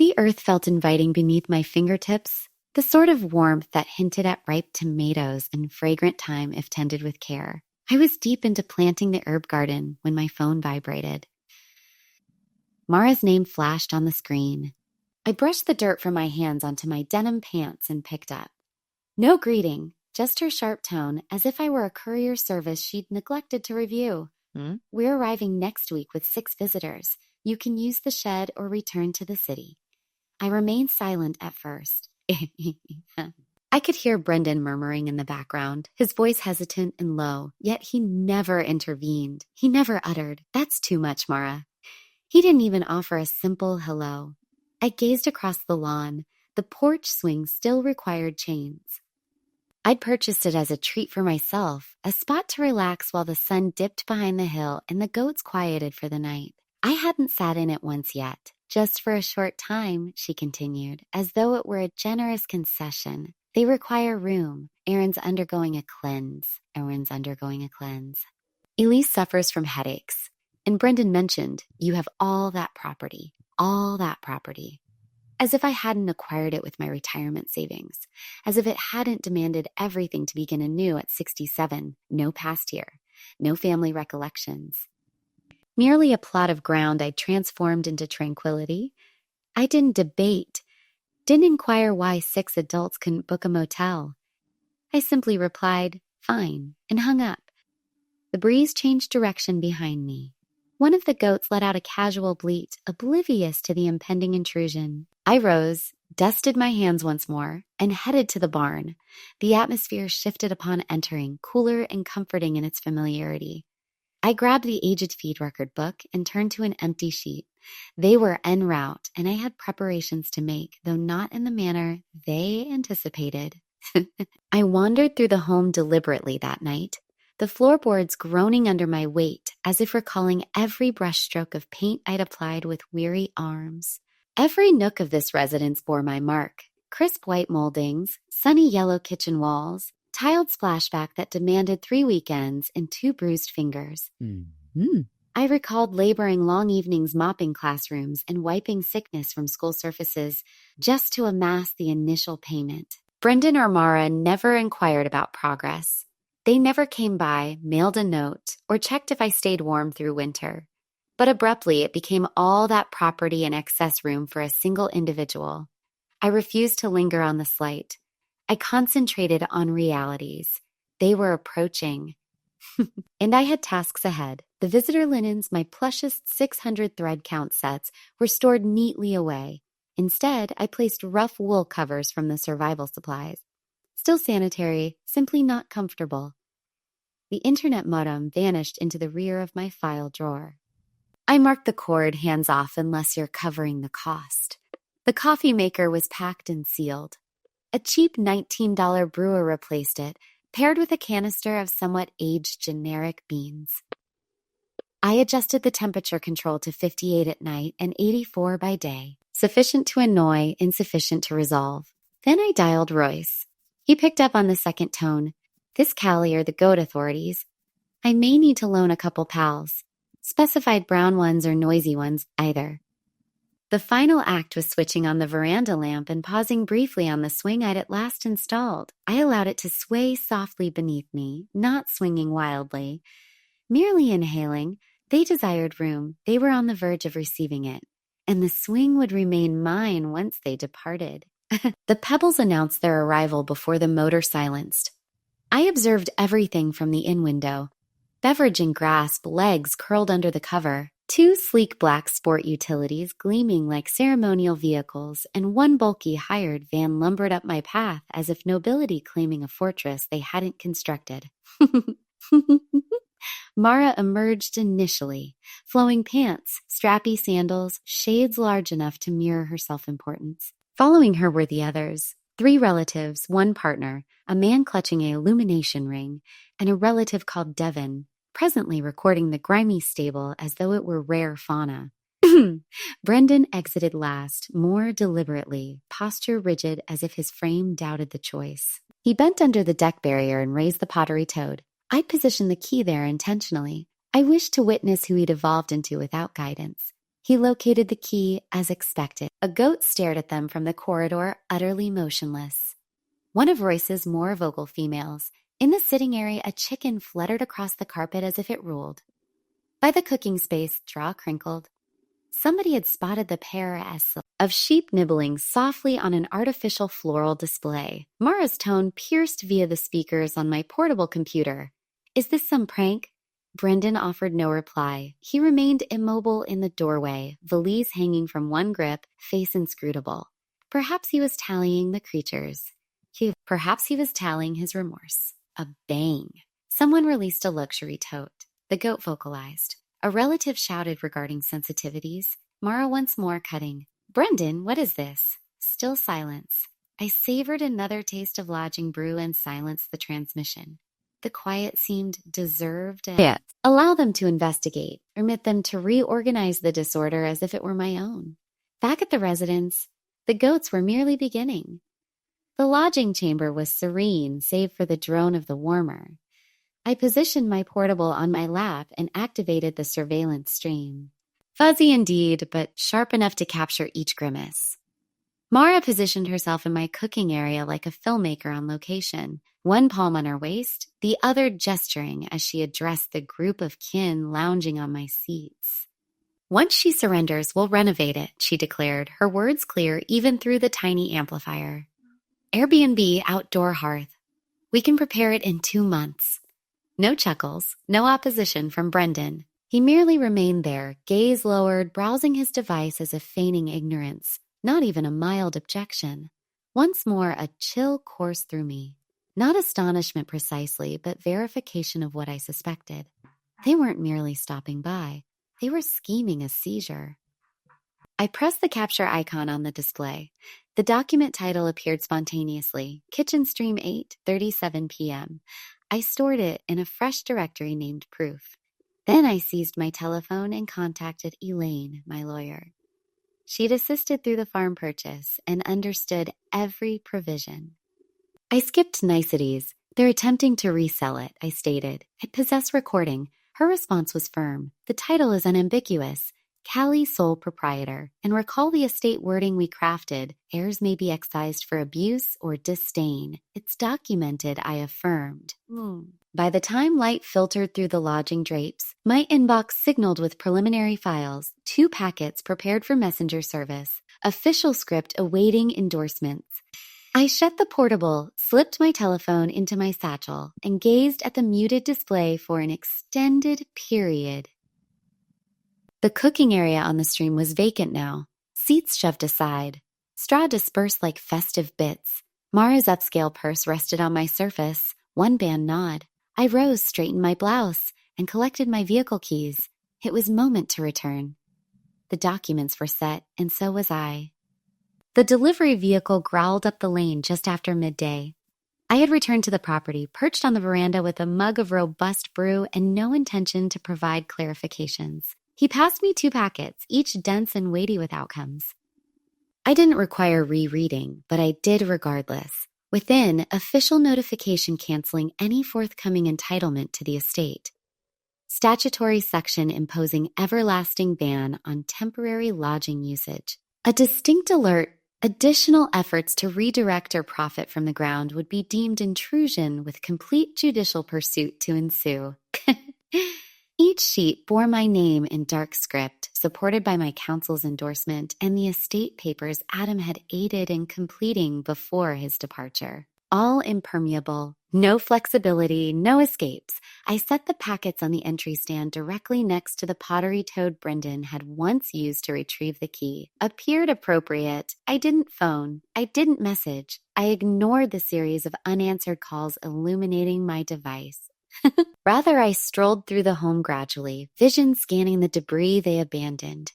The earth felt inviting beneath my fingertips, the sort of warmth that hinted at ripe tomatoes and fragrant thyme if tended with care. I was deep into planting the herb garden when my phone vibrated. Mara's name flashed on the screen. I brushed the dirt from my hands onto my denim pants and picked up. No greeting, just her sharp tone, as if I were a courier service she'd neglected to review. We're arriving next week with 6 visitors. You can use the shed or return to the city. I remained silent at first. I could hear Brendan murmuring in the background, his voice hesitant and low, yet he never intervened. He never uttered, "That's too much, Mara." He didn't even offer a simple hello. I gazed across the lawn. The porch swing still required chains. I'd purchased it as a treat for myself, a spot to relax while the sun dipped behind the hill and the goats quieted for the night. I hadn't sat in it once yet, just for a short time, she continued, as though it were a generous concession. They require room. Erin's undergoing a cleanse. Elise suffers from headaches. And Brendan mentioned, you have all that property. As if I hadn't acquired it with my retirement savings. As if it hadn't demanded everything to begin anew at 67. No past year. No family recollections. Merely a plot of ground I'd transformed into tranquility. I didn't debate. Didn't inquire why 6 adults couldn't book a motel. I simply replied, fine, and hung up. The breeze changed direction behind me. One of the goats let out a casual bleat, oblivious to the impending intrusion. I rose, dusted my hands once more, and headed to the barn. The atmosphere shifted upon entering, cooler and comforting in its familiarity. I grabbed the aged feed record book and turned to an empty sheet. They were en route, and I had preparations to make, though not in the manner they anticipated. I wandered through the home deliberately that night, the floorboards groaning under my weight, as if recalling every brushstroke of paint I'd applied with weary arms. Every nook of this residence bore my mark. Crisp white moldings, sunny yellow kitchen walls, tiled splashback that demanded 3 weekends and 2 bruised fingers. I recalled laboring long evenings mopping classrooms and wiping sickness from school surfaces just to amass the initial payment. Brendan or Mara never inquired about progress. They never came by, mailed a note, or checked if I stayed warm through winter. But abruptly, it became all that property and excess room for a single individual. I refused to linger on the slight. I concentrated on realities. They were approaching. And I had tasks ahead. The visitor linens, my plushest 600 thread count sets, were stored neatly away. Instead, I placed rough wool covers from the survival supplies. Still sanitary, simply not comfortable. The internet modem vanished into the rear of my file drawer. I marked the cord hands off unless you're covering the cost. The coffee maker was packed and sealed. A cheap $19 brewer replaced it, paired with a canister of somewhat aged generic beans. I adjusted the temperature control to 58 at night and 84 by day. Sufficient to annoy, insufficient to resolve. Then I dialed Royce. He picked up on the second tone. This Callie or the goat authorities. I may need to loan a couple pals. Specified brown ones or noisy ones, either. The final act was switching on the veranda lamp and pausing briefly on the swing I'd at last installed. I allowed it to sway softly beneath me, not swinging wildly. Merely inhaling, they desired room. They were on the verge of receiving it. And the swing would remain mine once they departed. The pebbles announced their arrival before the motor silenced. I observed everything from the inn window. Beverage and grasp, legs curled under the cover, 2 sleek black sport utilities gleaming like ceremonial vehicles, and 1 bulky hired van lumbered up my path as if nobility claiming a fortress they hadn't constructed. Mara emerged initially, flowing pants, strappy sandals, shades large enough to mirror her self-importance. Following her were the others, 3 relatives, 1 partner, a man clutching a illumination ring, and a relative called Devon, presently recording the grimy stable as though it were rare fauna. Brendan exited last, more deliberately, posture rigid as if his frame doubted the choice. He bent under the deck barrier and raised the pottery toad. I'd positioned the key there intentionally. I wished to witness who he'd evolved into without guidance. He located the key as expected. A goat stared at them from the corridor, utterly motionless. One of Royce's more vocal females. In the sitting area, a chicken fluttered across the carpet as if it ruled. By the cooking space, Draw crinkled. Somebody had spotted the pair of sheep nibbling softly on an artificial floral display. Mara's tone pierced via the speakers on my portable computer. Is this some prank? Brendan offered no reply. He remained immobile in the doorway, valise hanging from one grip, face inscrutable. Perhaps he was tallying the creatures. Perhaps he was tallying his remorse. A bang. Someone released a luxury tote. The goat vocalized. A relative shouted regarding sensitivities. Mara once more cutting. Brendan, what is this? Still silence. I savored another taste of lodging brew and silenced the transmission. The quiet seemed deserved. Allow them to investigate. Permit them to reorganize the disorder as if it were my own. Back at the residence, the goats were merely beginning. The lodging chamber was serene, save for the drone of the warmer. I positioned my portable on my lap and activated the surveillance stream. Fuzzy indeed, but sharp enough to capture each grimace. Mara positioned herself in my cooking area like a filmmaker on location, one palm on her waist, the other gesturing as she addressed the group of kin lounging on my seats. Once she surrenders, we'll renovate it, she declared, her words clear even through the tiny amplifier. Airbnb outdoor hearth. We can prepare it in 2 months. No chuckles, no opposition from Brendan. He merely remained there, gaze lowered, browsing his device as if feigning ignorance. Not even a mild objection. Once more, a chill coursed through me. Not astonishment precisely, but verification of what I suspected. They weren't merely stopping by. They were scheming a seizure. I pressed the capture icon on the display. The document title appeared spontaneously, Kitchen Stream 8:37 p.m. I stored it in a fresh directory named Proof. Then I seized my telephone and contacted Elaine, my lawyer. She'd assisted through the farm purchase and understood every provision. I skipped niceties. They're attempting to resell it, I stated. It possessed recording. Her response was firm. The title is unambiguous. Callie sole proprietor. And recall the estate wording we crafted. Heirs may be excised for abuse or disdain. It's documented, I affirmed. By the time light filtered through the lodging drapes, my inbox signaled with preliminary files, 2 packets prepared for messenger service, official script awaiting endorsements. I shut the portable, slipped my telephone into my satchel, and gazed at the muted display for an extended period. The cooking area on the stream was vacant now, seats shoved aside, straw dispersed like festive bits. Mara's upscale purse rested on my surface, one band nod. I rose, straightened my blouse, and collected my vehicle keys. It was moment to return. The documents were set, and so was I. The delivery vehicle growled up the lane just after midday. I had returned to the property, perched on the veranda with a mug of robust brew and no intention to provide clarifications. He passed me 2 packets, each dense and weighty with outcomes. I didn't require rereading, but I did regardless. Within, official notification canceling any forthcoming entitlement to the estate. Statutory section imposing everlasting ban on temporary lodging usage. A distinct alert. Additional efforts to redirect or profit from the ground would be deemed intrusion with complete judicial pursuit to ensue. Each sheet bore my name in dark script, supported by my counsel's endorsement and the estate papers Adam had aided in completing before his departure. All impermeable, no flexibility, no escapes. I set the packets on the entry stand directly next to the pottery toad Brendan had once used to retrieve the key. Appeared appropriate. I didn't phone. I didn't message. I ignored the series of unanswered calls illuminating my device. Rather, I strolled through the home gradually, vision scanning the debris they abandoned.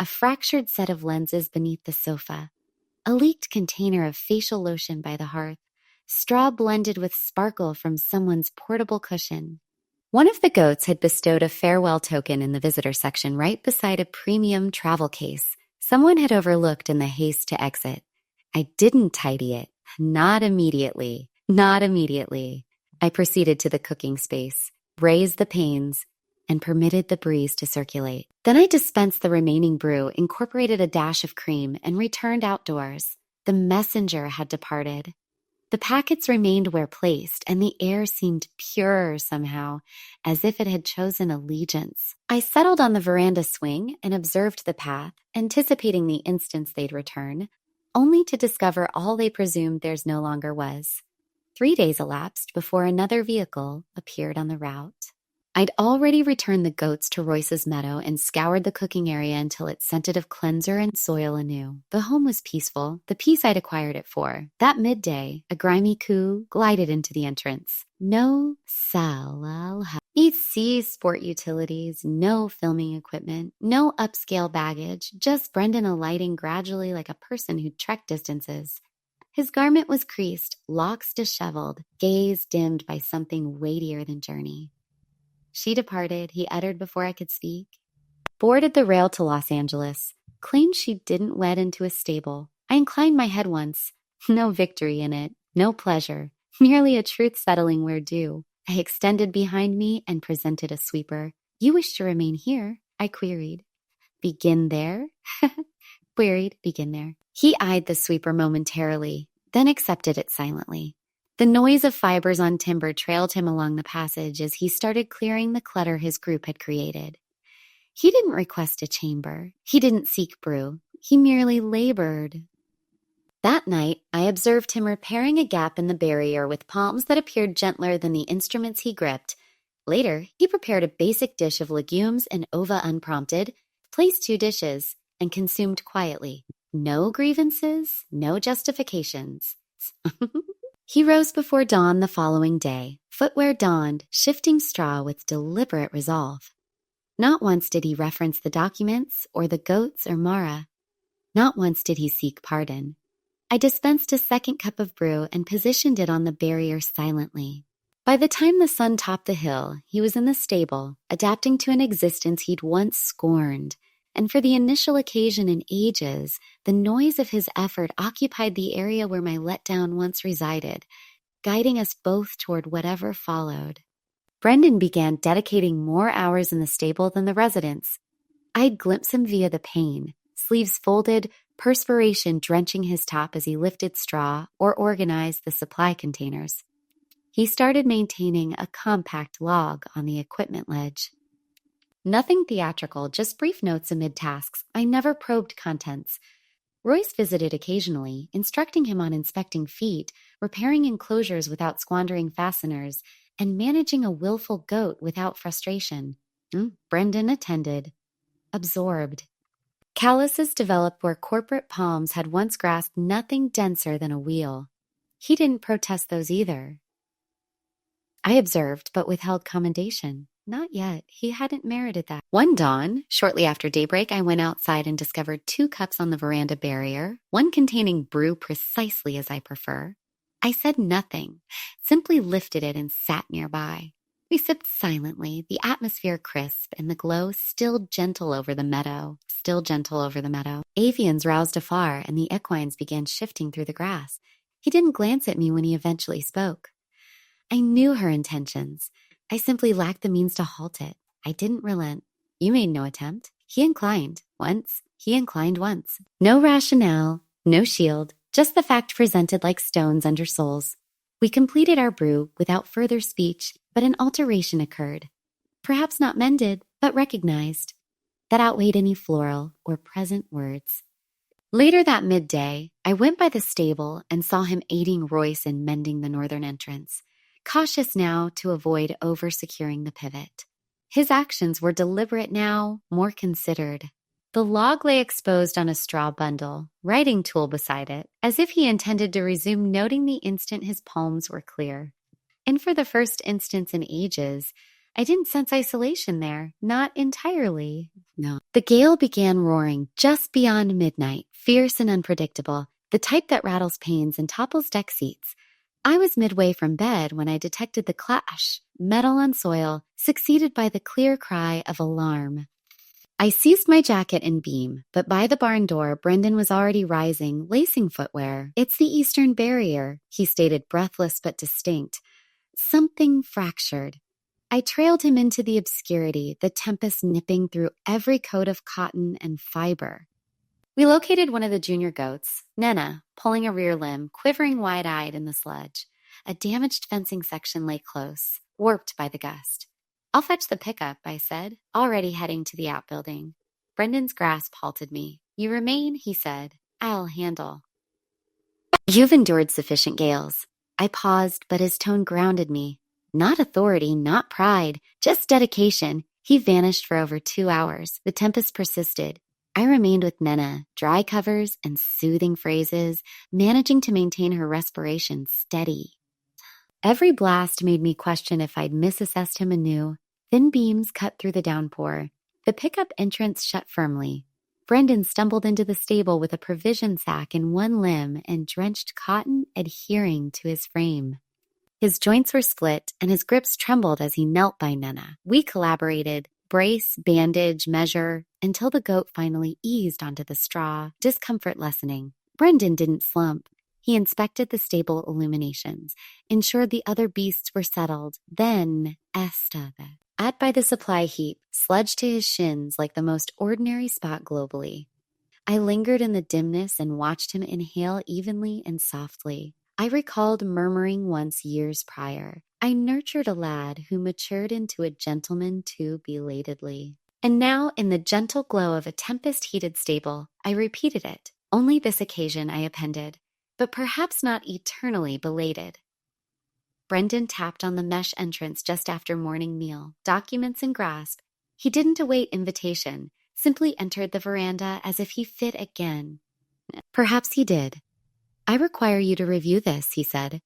A fractured set of lenses beneath the sofa. A leaked container of facial lotion by the hearth. Straw blended with sparkle from someone's portable cushion. One of the goats had bestowed a farewell token in the visitor section right beside a premium travel case someone had overlooked in the haste to exit. I didn't tidy it. Not immediately. Not immediately. I proceeded to the cooking space, raised the panes, and permitted the breeze to circulate. Then I dispensed the remaining brew, incorporated a dash of cream, and returned outdoors. The messenger had departed. The packets remained where placed, and the air seemed purer somehow, as if it had chosen allegiance. I settled on the veranda swing and observed the path, anticipating the instance they'd return, only to discover all they presumed theirs no longer was. 3 days elapsed before another vehicle appeared on the route. I'd already returned the goats to Royce's meadow and scoured the cooking area until it scented of cleanser and soil anew. The home was peaceful, the peace I'd acquired it for. That midday, a grimy coo glided into the entrance. No EC sport utilities, no filming equipment, no upscale baggage, just Brendan alighting gradually like a person who'd trekked distances. His garment was creased, locks disheveled, gaze dimmed by something weightier than journey. She departed, he uttered before I could speak. Boarded the rail to Los Angeles. Claimed she didn't wed into a stable. I inclined my head once. No victory in it. No pleasure. Merely a truth settling where due. I extended behind me and presented a sweeper. You wish to remain here? I queried. Begin there? Queried, begin there. He eyed the sweeper momentarily, then accepted it silently. The noise of fibers on timber trailed him along the passage as he started clearing the clutter his group had created. He didn't request a chamber. He didn't seek brew. He merely labored. That night, I observed him repairing a gap in the barrier with palms that appeared gentler than the instruments he gripped. Later, he prepared a basic dish of legumes and ova unprompted, placed 2 dishes, and consumed quietly. No grievances, no justifications. He rose before dawn the following day, footwear donned, shifting straw with deliberate resolve. Not once did he reference the documents or the goats or Mara. Not once did he seek pardon. I dispensed a second cup of brew and positioned it on the barrier silently. By the time the sun topped the hill, he was in the stable, adapting to an existence he'd once scorned. And for the initial occasion in ages, the noise of his effort occupied the area where my letdown once resided, guiding us both toward whatever followed. Brendan began dedicating more hours in the stable than the residents. I'd glimpse him via the pane, sleeves folded, perspiration drenching his top as he lifted straw or organized the supply containers. He started maintaining a compact log on the equipment ledge. Nothing theatrical, just brief notes amid tasks. I never probed contents. Royce visited occasionally, instructing him on inspecting feet, repairing enclosures without squandering fasteners, and managing a willful goat without frustration. Brendan attended, absorbed. Calluses developed where corporate palms had once grasped nothing denser than a wheel. He didn't protest those either. I observed, but withheld commendation. Not yet. He hadn't merited that. One dawn, shortly after daybreak, I went outside and discovered 2 cups on the veranda barrier, one containing brew precisely as I prefer. I said nothing, simply lifted it and sat nearby. We sipped silently, the atmosphere crisp and the glow still gentle over the meadow. Avians roused afar and the equines began shifting through the grass. He didn't glance at me when he eventually spoke. I knew her intentions. I simply lacked the means to halt it. I didn't relent. You made no attempt. He inclined once. No rationale, no shield, just the fact presented like stones under soles. We completed our brew without further speech, but an alteration occurred. Perhaps not mended, but recognized. That outweighed any floral or present words. Later that midday, I went by the stable and saw him aiding Royce in mending the northern entrance. Cautious now to avoid over-securing the pivot. His actions were deliberate now, more considered. The log lay exposed on a straw bundle, writing tool beside it, as if he intended to resume noting the instant his palms were clear. And for the first instance in ages, I didn't sense isolation there, not entirely. No. The gale began roaring just beyond midnight, fierce and unpredictable, the type that rattles panes and topples deck seats. I was midway from bed when I detected the clash, metal on soil, succeeded by the clear cry of alarm. I seized my jacket and beam, but by the barn door, Brendan was already rising, lacing footwear. It's the eastern barrier, he stated, breathless but distinct. Something fractured. I trailed him into the obscurity, the tempest nipping through every coat of cotton and fiber. We located one of the junior goats, Nena, pulling a rear limb, quivering wide-eyed in the sludge. A damaged fencing section lay close, warped by the gust. I'll fetch the pickup, I said, already heading to the outbuilding. Brendan's grasp halted me. You remain, he said. I'll handle. You've endured sufficient gales. I paused, but his tone grounded me. Not authority, not pride, just dedication. He vanished for over 2 hours. The tempest persisted. I remained with Nena, dry covers and soothing phrases, managing to maintain her respiration steady. Every blast made me question if I'd misassessed him anew. Thin beams cut through the downpour. The pickup entrance shut firmly. Brendan stumbled into the stable with a provision sack in one limb and drenched cotton adhering to his frame. His joints were split and his grips trembled as he knelt by Nena. We collaborated, brace, bandage, measure, until the goat finally eased onto the straw, discomfort lessening. Brendan didn't slump. He inspected the stable illuminations, ensured the other beasts were settled, then At by the supply heap, sludge to his shins like the most ordinary spot globally. I lingered in the dimness and watched him inhale evenly and softly. I recalled murmuring once years prior. I nurtured a lad who matured into a gentleman too belatedly. And now, in the gentle glow of a tempest-heated stable, I repeated it. Only this occasion I appended, but perhaps not eternally belated. Brendan tapped on the mesh entrance just after morning meal, documents in grasp. He didn't await invitation, simply entered the veranda as if he fit again. Perhaps he did. I require you to review this, he said.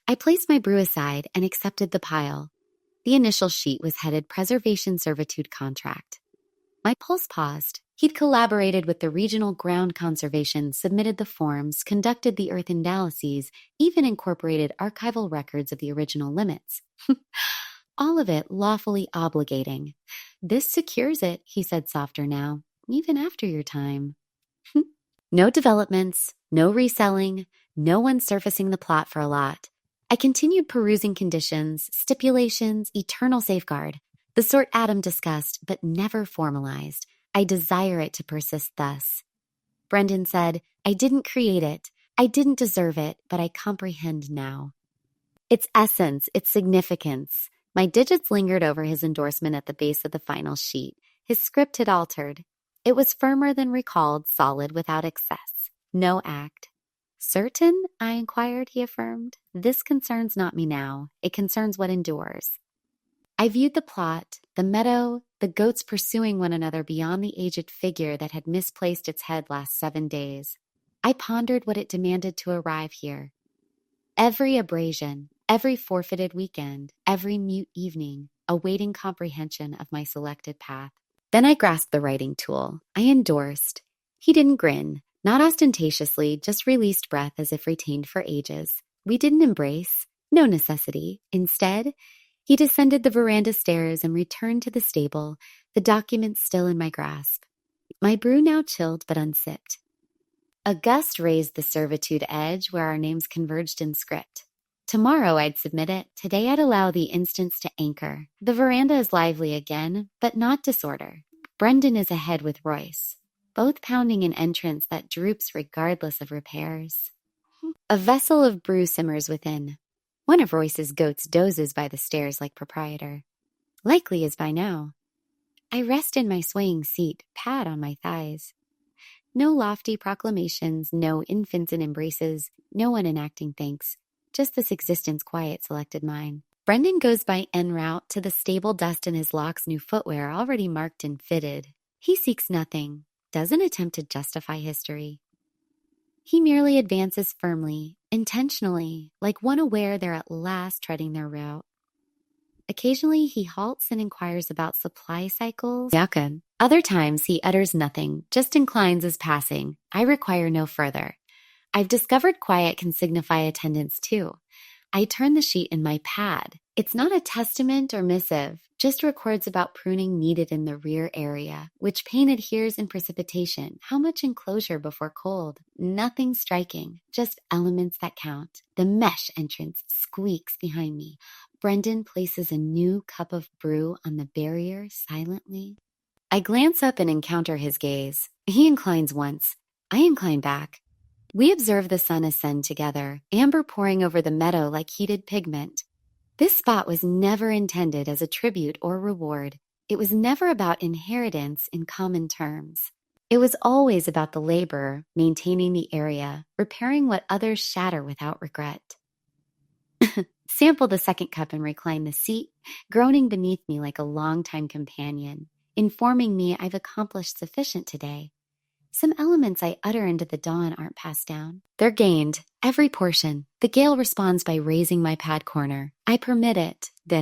I placed my brew aside and accepted the pile. The initial sheet was headed Preservation Servitude Contract. My pulse paused. He'd collaborated with the Regional Ground Conservation, submitted the forms, conducted the earth analyses, even incorporated archival records of the original limits. All of it lawfully obligating. This secures it, he said softer now, even after your time. No developments, no reselling, no one surfacing the plot for a lot. I continued perusing conditions, stipulations, eternal safeguard, the sort Adam discussed but never formalized. I desire it to persist thus. Brendan said, I didn't create it. I didn't deserve it, but I comprehend now. Its essence, its significance. My digits lingered over his endorsement at the base of the final sheet. His script had altered. It was firmer than recalled, solid without excess. No act. Certain? I inquired, he affirmed. This concerns not me now. It concerns what endures. I viewed the plot, the meadow, the goats pursuing one another beyond the aged figure that had misplaced its head last 7 days. I pondered what it demanded to arrive here. Every abrasion, every forfeited weekend, every mute evening, awaiting comprehension of my selected path. Then I grasped the writing tool. I endorsed. He didn't grin, not ostentatiously, just released breath as if retained for ages. We didn't embrace. No necessity. Instead, he descended the veranda stairs and returned to the stable, the document still in my grasp. My brew now chilled but unsipped. A gust raised the servitude edge where our names converged in script. Tomorrow I'd submit it. Today I'd allow the instance to anchor. The veranda is lively again, but not disorder. Brendan is ahead with Royce, both pounding an entrance that droops regardless of repairs. A vessel of brew simmers within. One of Royce's goats dozes by the stairs like proprietor. Likely is by now. I rest in my swaying seat, pad on my thighs. No lofty proclamations, no infants in embraces, no one enacting thanks. Just this existence quiet selected mine. Brendan goes by en route to the stable dust in his lock's new footwear already marked and fitted. He seeks nothing, doesn't attempt to justify history. He merely advances firmly, intentionally, like one aware they're at last treading their route. Occasionally, he halts and inquires about supply cycles. Other times, he utters nothing, just inclines as passing. I require no further. I've discovered quiet can signify attendance too. I turn the sheet in my pad. It's not a testament or missive, just records about pruning needed in the rear area, which pain adheres in precipitation, how much enclosure before cold. Nothing striking, just elements that count. The mesh entrance squeaks behind me. Brendan places a new cup of brew on the barrier silently. I glance up and encounter his gaze. He inclines once. I incline back. We observe the sun ascend together, amber pouring over the meadow like heated pigment. This spot was never intended as a tribute or reward. It was never about inheritance in common terms. It was always about the laborer maintaining the area, repairing what others shatter without regret. Sample the second cup and recline the seat, groaning beneath me like a longtime companion, informing me I've accomplished sufficient today. Some elements I utter into the dawn aren't passed down. They're gained, every portion. The gale responds by raising my pad corner. I permit it, then